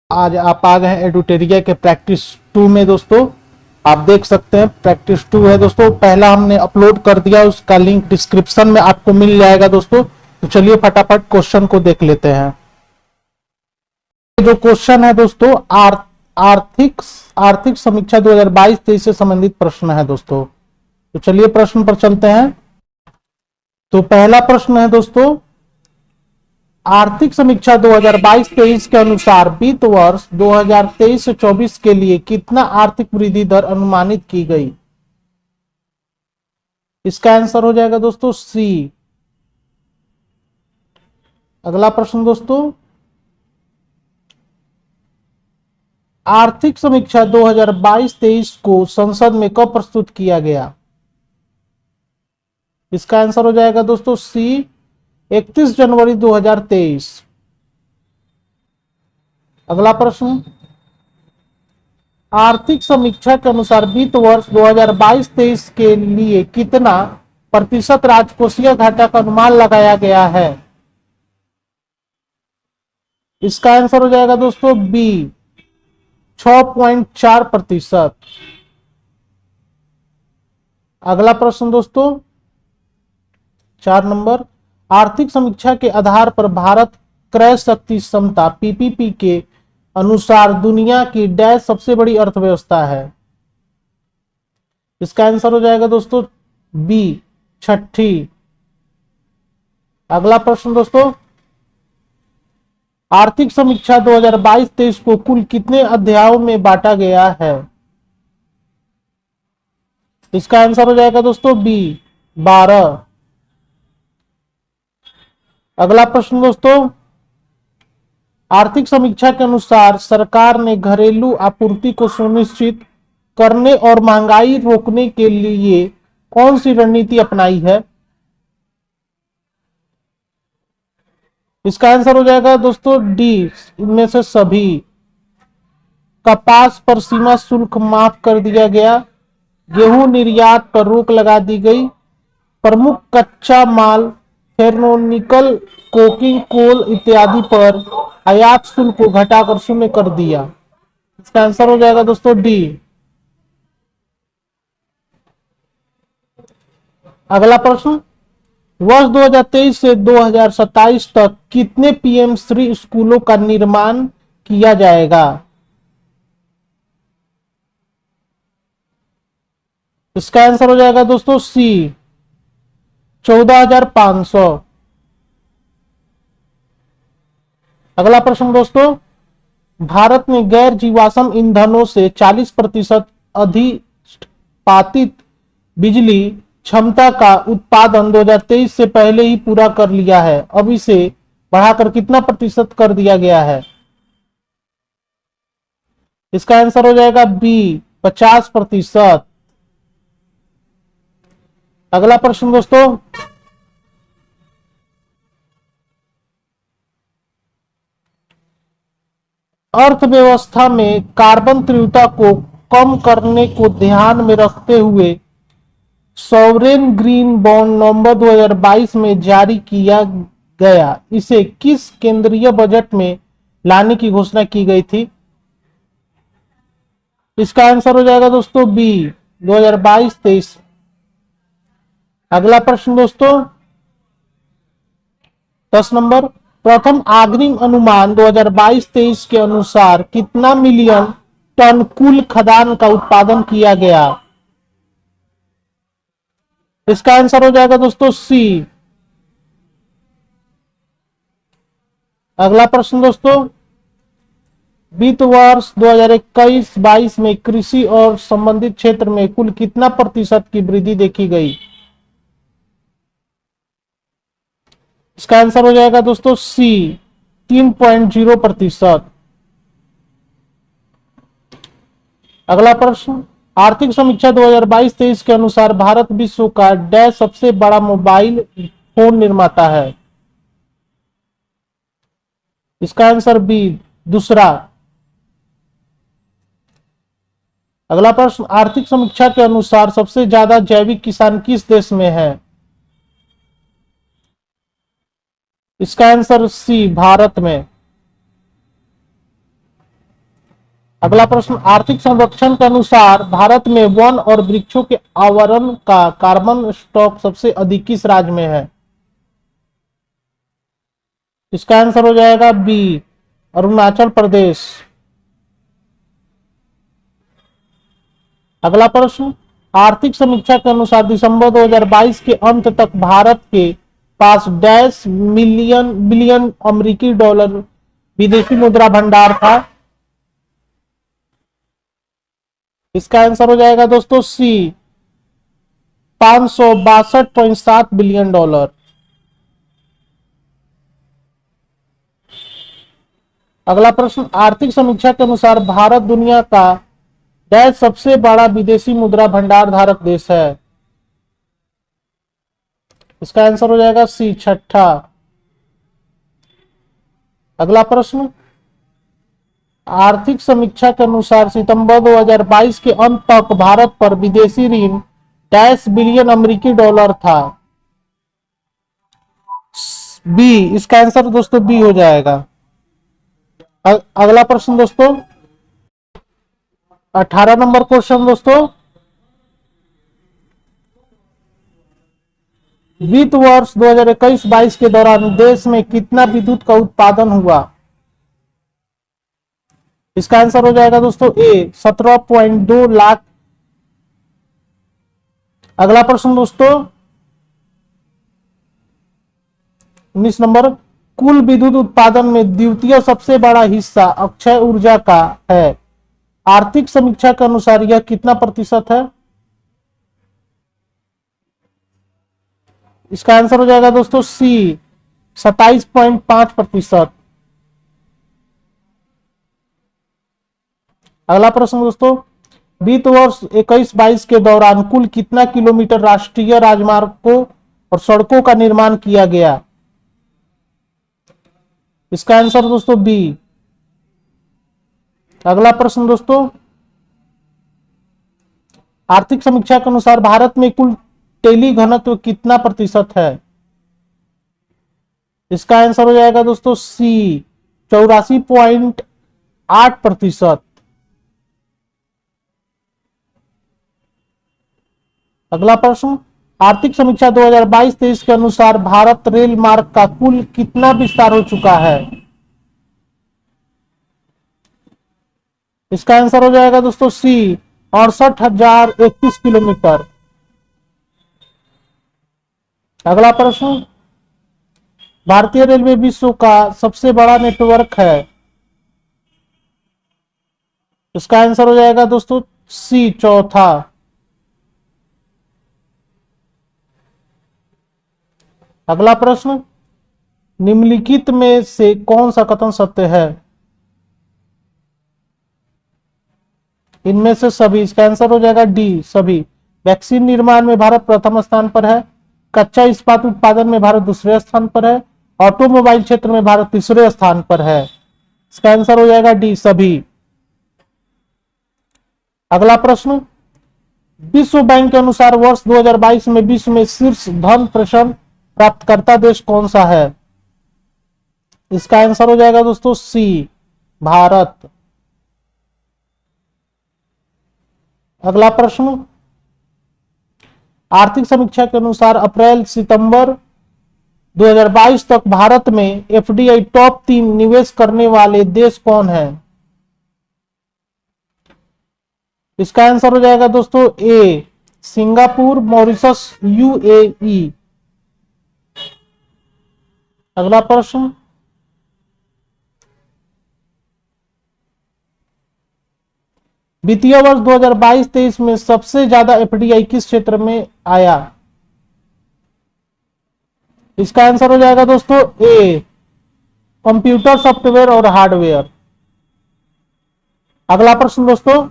आज आप आ गए हैं एडुटेरिया के प्रैक्टिस 2 में दोस्तों। आप देख सकते हैं प्रैक्टिस 2 है दोस्तों। पहला हमने अपलोड कर दिया, उसका लिंक डिस्क्रिप्शन में आपको मिल जाएगा दोस्तों। तो चलिए फटाफट क्वेश्चन को देख लेते हैं। जो क्वेश्चन है दोस्तों आर्थिक आर्थिक समीक्षा 2022-23 से संबंधित प्रश्न है दोस्तों। तो चलिए प्रश्न पर चलते हैं। तो पहला प्रश्न है दोस्तों, आर्थिक समीक्षा 2022-23 के अनुसार वित्त वर्ष 2023 से 24 के लिए कितना आर्थिक वृद्धि दर अनुमानित की गई। इसका आंसर हो जाएगा दोस्तों सी। अगला प्रश्न दोस्तों, आर्थिक समीक्षा 2022-23 को संसद में कब प्रस्तुत किया गया। इसका आंसर हो जाएगा दोस्तों सी, 31 जनवरी 2023। अगला प्रश्न, आर्थिक समीक्षा के अनुसार वित्त वर्ष 2022-23 के लिए कितना प्रतिशत राजकोषीय घाटा का अनुमान लगाया गया है। इसका आंसर हो जाएगा दोस्तों बी, 6.4%। अगला प्रश्न दोस्तों 4 नंबर, आर्थिक समीक्षा के आधार पर भारत क्रय शक्ति क्षमता पीपीपी के अनुसार दुनिया की डैश सबसे बड़ी अर्थव्यवस्था है। इसका आंसर हो जाएगा दोस्तों बी, 6ठी। अगला प्रश्न दोस्तों, आर्थिक समीक्षा 2022-23 को कुल कितने अध्यायों में बांटा गया है। इसका आंसर हो जाएगा दोस्तों बी, 12। अगला प्रश्न दोस्तों, आर्थिक समीक्षा के अनुसार सरकार ने घरेलू आपूर्ति को सुनिश्चित करने और महंगाई रोकने के लिए कौन सी रणनीति अपनाई है। इसका आंसर हो जाएगा दोस्तों डी, इनमें से सभी। कपास पर सीमा शुल्क माफ कर दिया गया, गेहूं निर्यात पर रोक लगा दी गई, प्रमुख कच्चा माल फेर्रोनिकल कोकिंग कोल इत्यादि पर आयात शुल्क को घटाकर 0 कर दिया। इसका आंसर हो जाएगा दोस्तों डी। अगला प्रश्न, वर्ष 2023 से 2027 तक कितने पीएम श्री स्कूलों का निर्माण किया जाएगा। इसका आंसर हो जाएगा दोस्तों सी, 14,500। अगला प्रश्न दोस्तों, भारत में गैर जीवाश्म ईंधनों से 40% अधिपातित बिजली क्षमता का उत्पादन 2023 से पहले ही पूरा कर लिया है। अब इसे बढ़ाकर कितना प्रतिशत कर दिया गया है। इसका आंसर हो जाएगा बी, 50%। अगला प्रश्न दोस्तों, अर्थव्यवस्था में कार्बन तीव्रता को कम करने को ध्यान में रखते हुए सॉवरेन ग्रीन बॉन्ड नवंबर 2022 में जारी किया गया। इसे किस केंद्रीय बजट में लाने की घोषणा की गई थी। इसका आंसर हो जाएगा दोस्तों बी, 2022-23। अगला प्रश्न दोस्तों 10 नंबर, प्रथम अग्रिम अनुमान 2022-23 के अनुसार कितना मिलियन टन कुल खदान का उत्पादन किया गया। इसका आंसर हो जाएगा दोस्तों सी। अगला प्रश्न दोस्तों, वित्त वर्ष 2021-22 में कृषि और संबंधित क्षेत्र में कुल कितना प्रतिशत की वृद्धि देखी गई। इसका आंसर हो जाएगा दोस्तों सी, 3.0%। अगला प्रश्न, आर्थिक समीक्षा 2022-23 के अनुसार भारत विश्व का डैश सबसे बड़ा मोबाइल फोन निर्माता है। इसका आंसर बी, दूसरा। अगला प्रश्न, आर्थिक समीक्षा के अनुसार सबसे ज्यादा जैविक किसान किस देश में है। इसका आंसर सी, भारत में। अगला प्रश्न, आर्थिक सर्वेक्षण के अनुसार भारत में वन और वृक्षों के आवरण का कार्बन स्टॉक सबसे अधिक किस राज्य में है? इसका आंसर हो जाएगा बी, अरुणाचल प्रदेश। अगला प्रश्न, आर्थिक समीक्षा के अनुसार दिसंबर 2022 के अंत तक भारत के पास डैश बिलियन अमेरिकी डॉलर विदेशी मुद्रा भंडार था? इसका आंसर हो जाएगा दोस्तों सी, 562.7 बिलियन डॉलर। अगला प्रश्न, आर्थिक समीक्षा के अनुसार भारत दुनिया का डैश सबसे बड़ा विदेशी मुद्रा भंडार धारक देश है? इसका आंसर हो जाएगा सी, छठा। अगला प्रश्न, आर्थिक समीक्षा के अनुसार सितंबर 2022 के अंत तक भारत पर विदेशी ऋण डैश बिलियन अमेरिकी डॉलर था? बी, इसका आंसर दोस्तों बी हो जाएगा। अगला प्रश्न दोस्तों, 18 नंबर क्वेश्चन दोस्तों, वित्त वर्ष 2021-22 के दौरान देश में कितना विद्युत का उत्पादन हुआ? इसका आंसर हो जाएगा दोस्तों ए, 17.2 लाख। अगला प्रश्न दोस्तों, 19 नंबर, कुल विद्युत उत्पादन में द्वितीय सबसे बड़ा हिस्सा अक्षय ऊर्जा का है, आर्थिक समीक्षा के अनुसार यह कितना प्रतिशत है? इसका आंसर हो जाएगा दोस्तों सी, 27.5%। अगला प्रश्न दोस्तों, वित्त वर्ष 21-22 के दौरान कुल कितना किलोमीटर राष्ट्रीय राजमार्गों और सड़कों का निर्माण किया गया? इसका आंसर दोस्तों बी। अगला प्रश्न दोस्तों, आर्थिक समीक्षा के अनुसार भारत में कुल टेली घनत्व कितना प्रतिशत है? इसका आंसर हो जाएगा दोस्तों सी, 84.8%। अगला प्रश्न, आर्थिक समीक्षा 2022-23 के अनुसार भारत रेल मार्ग का कुल कितना विस्तार हो चुका है? इसका आंसर हो जाएगा दोस्तों सी, 68,031 किलोमीटर। अगला प्रश्न, भारतीय रेलवे विश्व का सबसे बड़ा नेटवर्क है? इसका आंसर हो जाएगा दोस्तों सी, चौथा। अगला प्रश्न, निम्नलिखित में से कौन सा कथन सत्य है? इनमें से सभी। इसका आंसर हो जाएगा डी, सभी। वैक्सीन निर्माण में भारत प्रथम स्थान पर है, कच्चा इस्पात उत्पादन में भारत दूसरे स्थान पर है, ऑटोमोबाइल क्षेत्र में भारत तीसरे स्थान पर है। इसका आंसर हो जाएगा डी, सभी। अगला प्रश्न, विश्व बैंक के अनुसार वर्ष 2022 में विश्व में शीर्ष धन प्रेषण प्राप्तकर्ता देश कौन सा है? इसका आंसर हो जाएगा दोस्तों सी, भारत। अगला प्रश्न, आर्थिक समीक्षा के अनुसार अप्रैल सितंबर 2022 तक भारत में एफडीआई टॉप 3 निवेश करने वाले देश कौन है? इसका आंसर हो जाएगा दोस्तों ए, सिंगापुर, मॉरिशस, यूएई। अगला प्रश्न, वित्तीय वर्ष 2022-23 में सबसे ज्यादा एफडीआई किस क्षेत्र में आया? इसका आंसर हो जाएगा दोस्तों ए, कंप्यूटर सॉफ्टवेयर और हार्डवेयर। अगला प्रश्न दोस्तों,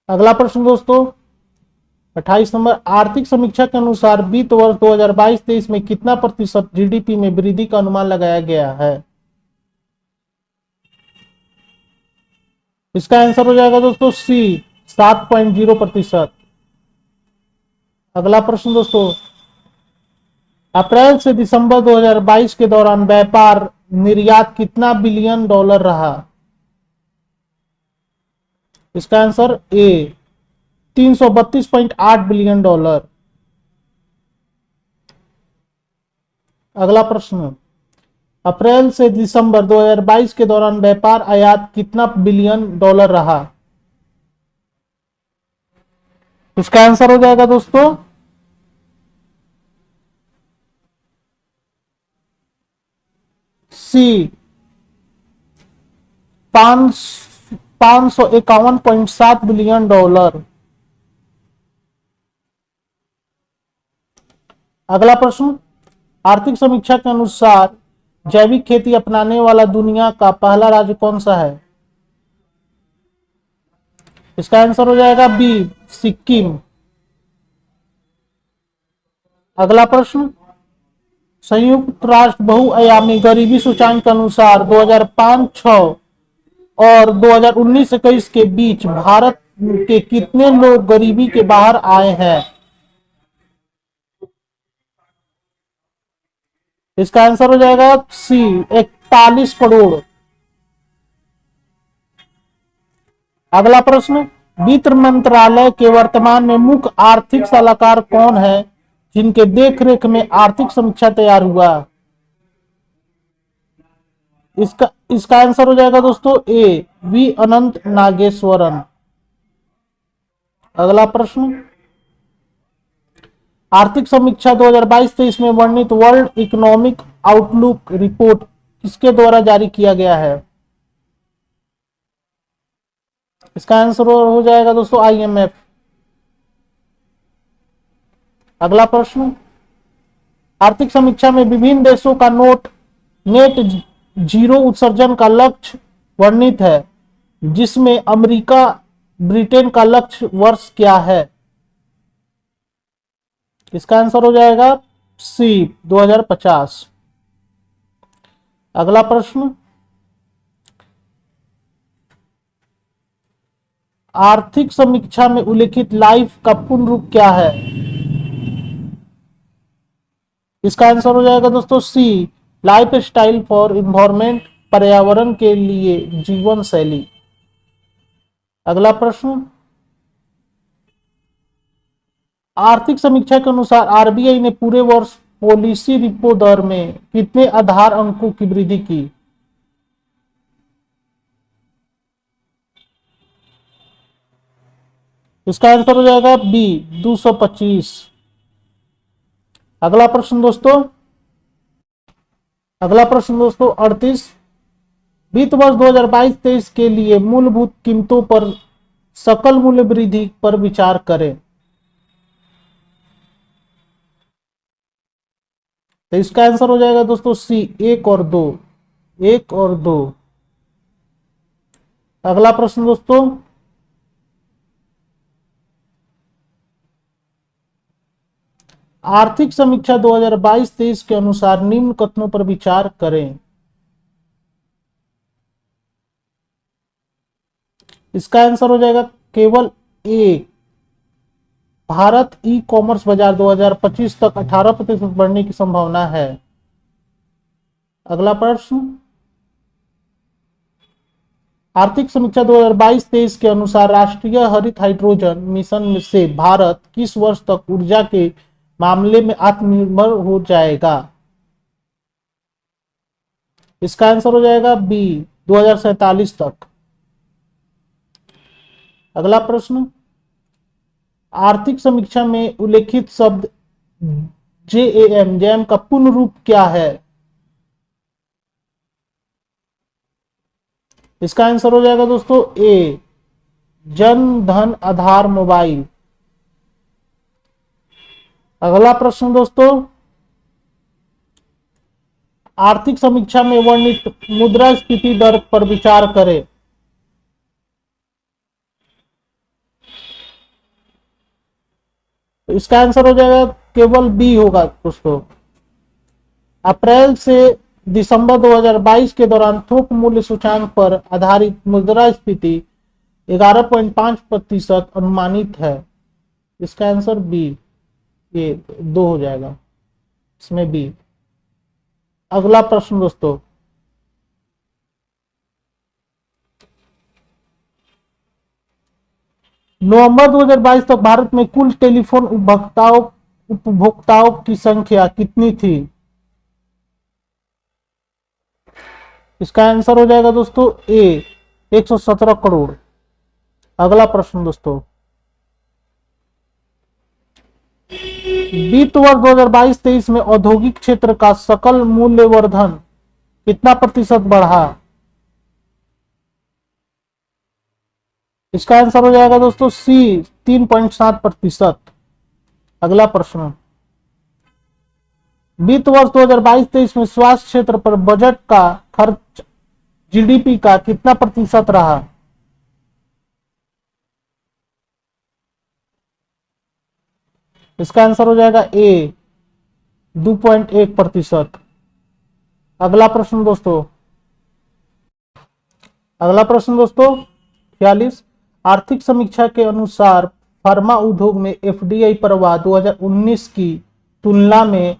अगला प्रश्न दोस्तों 28 नंबर, आर्थिक समीक्षा के अनुसार वित्त वर्ष 2022-23 में कितना प्रतिशत जीडीपी में वृद्धि का अनुमान लगाया गया है? इसका आंसर हो जाएगा दोस्तों सी, 7.0%। अगला प्रश्न दोस्तों, अप्रैल से दिसंबर 2022 के दौरान व्यापार निर्यात कितना बिलियन डॉलर रहा? इसका आंसर ए 332.8 बिलियन डॉलर। अगला प्रश्न, अप्रैल से दिसंबर 2022 के दौरान व्यापार आयात कितना बिलियन डॉलर रहा? इसका आंसर हो जाएगा दोस्तों सी 551.7 बिलियन डॉलर। अगला प्रश्न, आर्थिक समीक्षा के अनुसार जैविक खेती अपनाने वाला दुनिया का पहला राज्य कौन सा है? इसका आंसर हो जाएगा बी सिक्किम। अगला प्रश्न, संयुक्त राष्ट्र बहुआयामी गरीबी सूचांक के अनुसार 2005-06 और 2019-21 के बीच भारत के कितने लोग गरीबी के बाहर आए हैं? इसका आंसर हो जाएगा सी 41 करोड़। अगला प्रश्न, वित्त मंत्रालय के वर्तमान में मुख्य आर्थिक सलाहकार कौन है जिनके देखरेख में आर्थिक समीक्षा तैयार हुआ? इसका आंसर हो जाएगा दोस्तों ए वी अनंत नागेश्वरन। अगला प्रश्न, आर्थिक समीक्षा 2022-23 में वर्णित वर्ल्ड इकोनॉमिक आउटलुक रिपोर्ट किसके द्वारा जारी किया गया है? इसका आंसर हो जाएगा दोस्तों आईएमएफ। अगला प्रश्न, आर्थिक समीक्षा में विभिन्न देशों का नेट जीरो उत्सर्जन का लक्ष्य वर्णित है, जिसमें अमेरिका ब्रिटेन का लक्ष्य वर्ष क्या है? इसका आंसर हो जाएगा सी 2050। अगला प्रश्न, आर्थिक समीक्षा में उल्लेखित लाइफ का पूर्ण रूप क्या है? इसका आंसर हो जाएगा दोस्तों सी लाइफ स्टाइल फॉर इन्वायरमेंट, पर्यावरण के लिए जीवन शैली। अगला प्रश्न, आर्थिक समीक्षा के अनुसार आरबीआई ने पूरे वर्ष पॉलिसी रिपो दर में कितने आधार अंकों की वृद्धि की? इसका आंसर हो जाएगा बी 225। अगला प्रश्न दोस्तों 38, वित्त वर्ष 2022-23 के लिए मूलभूत कीमतों पर सकल मूल्य वृद्धि पर विचार करें। तो इसका आंसर हो जाएगा दोस्तों सी 1 और 2। अगला प्रश्न दोस्तों, आर्थिक समीक्षा 2022-23 के अनुसार निम्न कथनों पर विचार करें। इसका आंसर हो जाएगा केवल ए, भारत ई कॉमर्स बाजार 2025 तक 18% बढ़ने की संभावना है। अगला प्रश्न, आर्थिक समीक्षा 2022-23 के अनुसार राष्ट्रीय हरित हाइड्रोजन मिशन से भारत किस वर्ष तक ऊर्जा के मामले में आत्मनिर्भर हो जाएगा? इसका आंसर हो जाएगा बी 2047 तक। अगला प्रश्न, आर्थिक समीक्षा में उल्लेखित शब्द जैम का पूर्ण रूप क्या है? इसका आंसर हो जाएगा दोस्तों ए जन धन आधार मोबाइल। अगला प्रश्न दोस्तों, आर्थिक समीक्षा में वर्णित मुद्रास्फीति दर पर विचार करें। तो इसका आंसर हो जाएगा केवल बी होगा दोस्तों। अप्रैल से दिसंबर 2022 के दौरान थोक मूल्य सूचांक पर आधारित मुद्रास्फीति 11.5% अनुमानित है। इसका आंसर बी, ये 2 हो जाएगा इसमें बी। अगला प्रश्न दोस्तों, नवंबर 2022 तक भारत में कुल टेलीफोन उपभोक्ताओं की संख्या कितनी थी? इसका आंसर हो जाएगा दोस्तों ए 117 करोड़। अगला प्रश्न दोस्तों, वित्त वर्ष 2022-23 में औद्योगिक क्षेत्र का सकल मूल्यवर्धन कितना प्रतिशत बढ़ा? इसका आंसर हो जाएगा दोस्तों सी 3.7%। अगला प्रश्न, वित्त वर्ष 2022-23 में स्वास्थ्य क्षेत्र पर बजट का खर्च जीडीपी का कितना प्रतिशत रहा? इसका आंसर हो जाएगा ए 2.1%। अगला प्रश्न दोस्तों, 46, आर्थिक समीक्षा के अनुसार फार्मा उद्योग में एफडीआई प्रवाह 2019 की तुलना में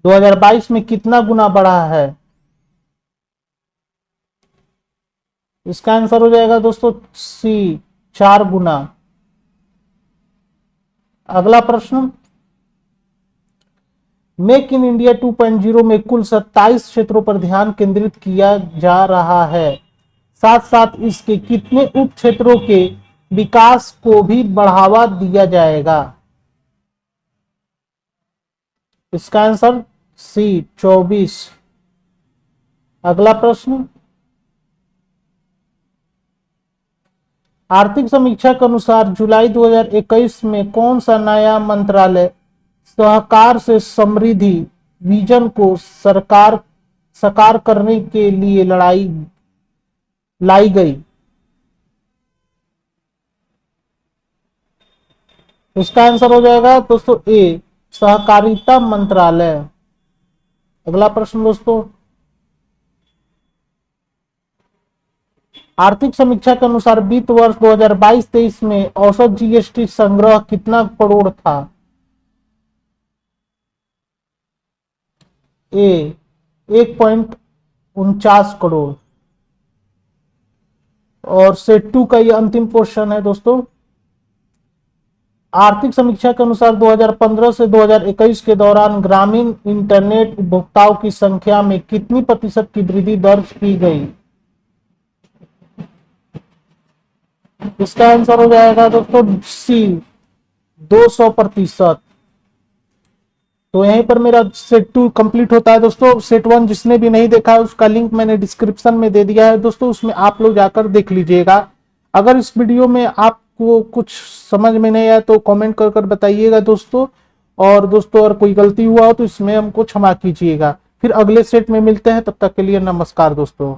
2022 में कितना गुना बढ़ा है? इसका आंसर हो जाएगा दोस्तों सी 4 गुना। अगला प्रश्न, मेक इन इंडिया 2.0 में कुल 27 क्षेत्रों पर ध्यान केंद्रित किया जा रहा है, साथ साथ इसके कितने उप क्षेत्रों के विकास को भी बढ़ावा दिया जाएगा? इसका आंसर सी 24। अगला प्रश्न, आर्थिक समीक्षा के अनुसार जुलाई 2021 में कौन सा नया मंत्रालय सहकार से समृद्धि विजन को साकार करने के लिए लाई गई? इसका आंसर हो जाएगा दोस्तों ए सहकारिता मंत्रालय। अगला प्रश्न दोस्तों, आर्थिक समीक्षा के अनुसार वित्त वर्ष 2022-23 में औसत जीएसटी संग्रह कितना करोड़ था? ए 1.49 करोड़। और सेट 2 का ये अंतिम क्वेश्चन है दोस्तों, आर्थिक समीक्षा के अनुसार 2015 से 2021 के दौरान ग्रामीण इंटरनेट उपभोक्ताओं की संख्या में कितनी प्रतिशत की वृद्धि दर्ज की गई? इसका आंसर हो जाएगा दोस्तों सी 200%। तो यहीं पर मेरा सेट 2 कंप्लीट होता है दोस्तों। सेट 1 जिसने भी नहीं देखा है उसका लिंक मैंने डिस्क्रिप्शन में दे दिया है दोस्तों, उसमें आप लोग जाकर देख लीजिएगा। अगर इस वीडियो में आपको कुछ समझ में नहीं आया तो कमेंट कर बताइएगा दोस्तों, और दोस्तों अगर कोई गलती हुआ हो तो इसमें हमको क्षमा कीजिएगा। फिर अगले सेट में मिलते हैं, तब तक के लिए नमस्कार दोस्तों।